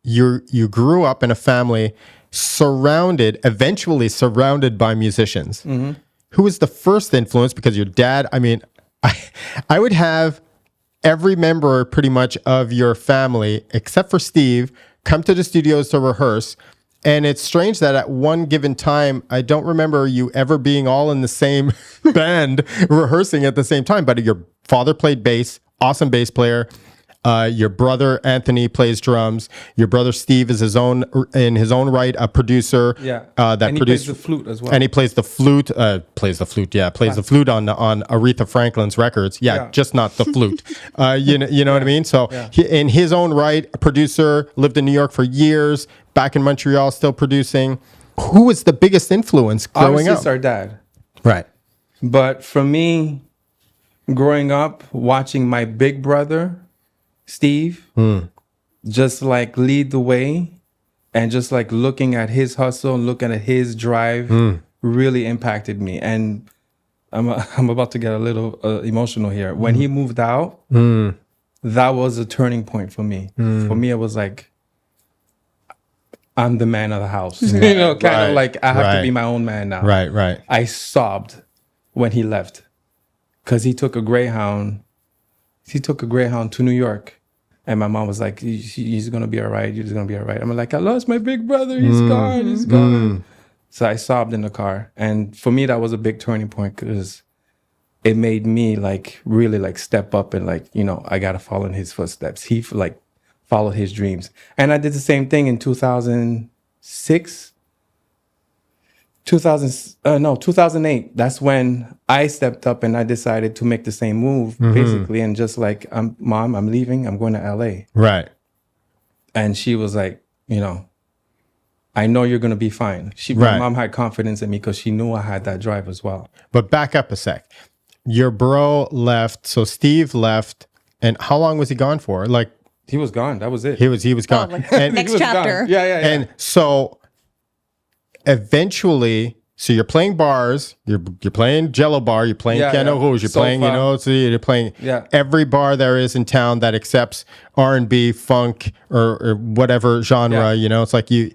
you grew up in a family eventually surrounded by musicians. Who was the first influence? Because your dad, I mean, I would have every member pretty much of your family, except for Steve, come to the studios to rehearse. And it's strange that at one given time, I don't remember you ever being all in the same band rehearsing at the same time. But your father played bass, awesome bass player. Your brother Anthony plays drums. Your brother Steve is in his own right a producer. Yeah, and he plays the flute as well. And he plays the flute. Plays the flute on Aretha Franklin's records. Yeah, just not the flute. You know what I mean. So he, in his own right, a producer, lived in New York for years. Back in Montreal, still producing. Who was the biggest influence growing up? It's our dad. Right. But for me, growing up, watching my big brother Steve just like lead the way, and just like looking at his hustle and looking at his drive really impacted me. And I'm about to get a little emotional here. When he moved out, that was a turning point for me. For me, it was like, I'm the man of the house. You know, kind of like I have to be my own man now. Right. I sobbed when he left because he took a Greyhound to New York. And my mom was like, he's going to be all right. He's going to be all right. I'm like, I lost my big brother. He's gone. He's gone. So I sobbed in the car. And for me, that was a big turning point because it made me like really like step up and like, you know, I got to follow in his footsteps. He like followed his dreams. And I did the same thing in 2008. That's when I stepped up and I decided to make the same move, basically. And just like, Mom, I'm leaving. I'm going to LA. Right. And she was like, you know, I know you're going to be fine. My mom had confidence in me because she knew I had that drive as well. But back up a sec. Your bro left. So Steve left. And how long was he gone for? Like, he was gone. That was it. He was gone. Like and next chapter. Yeah. And so eventually, so you're playing bars, you're playing Jello Bar, you're playing Piano Rouge, you're playing, you know, so you're playing every bar there is in town that accepts R&B, funk, or whatever genre, you know, it's like you.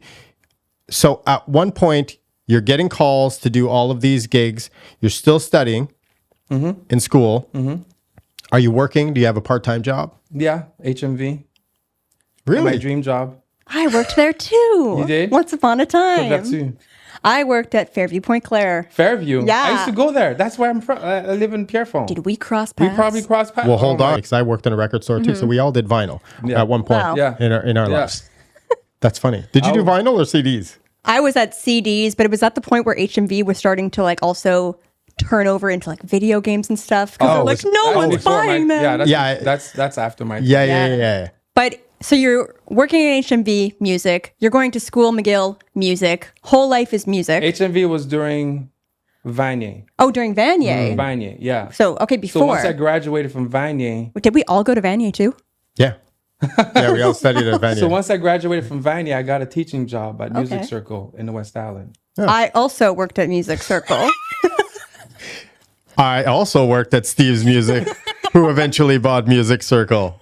So at one point, you're getting calls to do all of these gigs. You're still studying in school. Are you working? Do you have a part-time job? Yeah, HMV. Really? My dream job. I worked there too. You did? Once upon a time. That too. I worked at Fairview Point Claire. Fairview? Yeah. I used to go there. That's where I'm from. I live in Pierrefonds. Did we cross paths? We probably crossed paths. Well, hold on, because I worked in a record store too, so we all did vinyl at one point in our lives. That's funny. Did you do vinyl or CDs? I was at CDs, but it was at the point where HMV was starting to like also turn over into like video games and stuff. Because they're like, no one's buying them. That's after my time. Yeah. But so you're working in HMV music. You're going to school, McGill music. Whole life is music. HMV was during Vanier. Oh, during Vanier. Vanier, yeah. So, okay, before. So once I graduated from Vanier. Did we all go to Vanier too? Yeah. Yeah, we all studied at Vanier. So once I graduated from Vanier, I got a teaching job at Music Circle in the West Island. Yeah. I also worked at Music Circle. I also worked at Steve's Music, who eventually bought Music Circle.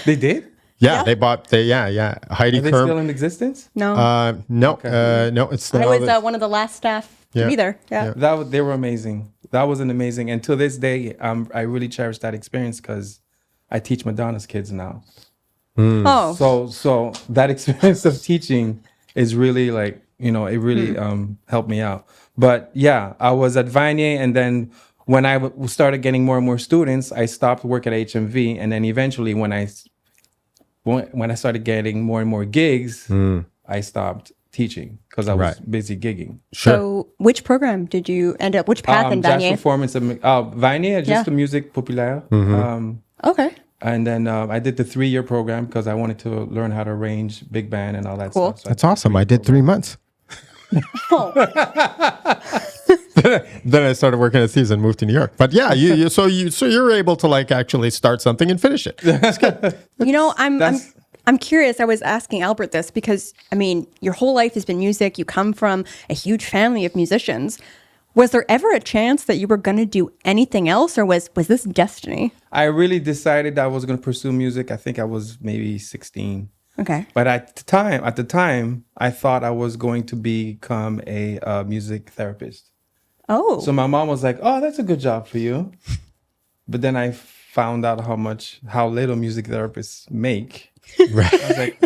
They did? Yeah, they bought. Heidi Are they still in existence? No. No. It's. I was one of the last staff to be there. Yeah. They were amazing. That was an amazing. And to this day, I really cherish that experience because I teach Madonna's kids now. Oh. So that experience of teaching is really like, you know, it really helped me out. But yeah, I was at Vanier, and then when I started getting more and more students, I stopped working at HMV, and then eventually when I started getting more and more gigs, I stopped teaching because I was busy gigging. Sure. So which program did you end up? Which path in Vanier? Jazz performance. Vanier, just the music populaire. Okay. And then I did the 3-year program because I wanted to learn how to arrange big band and all that stuff. So that's awesome. I did 3 months. Oh. Then I started working at Season, moved to New York. But yeah, so you're able to like actually start something and finish it. That's good. You know, I'm curious. I was asking Albert this because I mean, your whole life has been music. You come from a huge family of musicians. Was there ever a chance that you were going to do anything else, or was this destiny? I really decided I was going to pursue music. I think I was maybe 16. Okay. But at the time, I thought I was going to become a music therapist. Oh. So my mom was like, "Oh, that's a good job for you." But then I found out how little music therapists make. Right. I was like,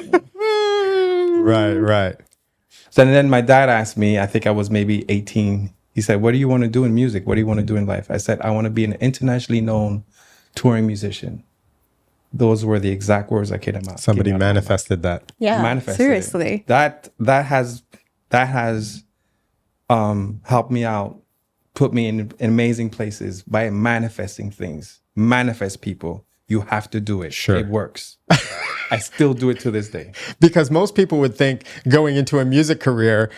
Right. so then my dad asked me, I think I was maybe 18. He said, "What do you want to do in music? What do you want to do in life?" I said, "I want to be an internationally known touring musician." Those were the exact words that came out. Somebody manifested that. Yeah. Manifested it. Seriously. That has helped me out, put me in amazing places by manifesting things. Manifest people. You have to do it. Sure. It works. I still do it to this day. Because most people would think going into a music career,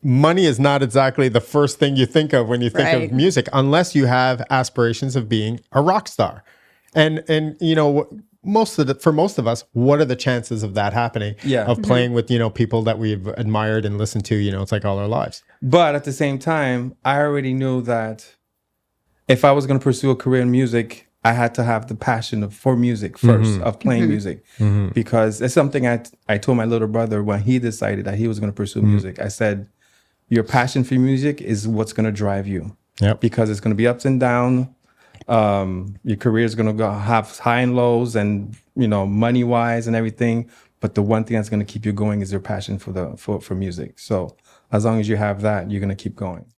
money is not exactly the first thing you think of when you think Right. of music, unless you have aspirations of being a rock star. And you know, for most of us, what are the chances of that happening? Yeah. Of playing with, you know, people that we've admired and listened to, you know, it's like all our lives. But at the same time, I already knew that if I was going to pursue a career in music, I had to have the passion for music first, of playing music, because it's something I told my little brother when he decided that he was going to pursue music. I said, your passion for music is what's going to drive you. Yep. Because it's going to be ups and downs. Your career is going to have high and lows, and you know, money wise and everything. But the one thing that's going to keep you going is your passion for music. So as long as you have that, you're going to keep going.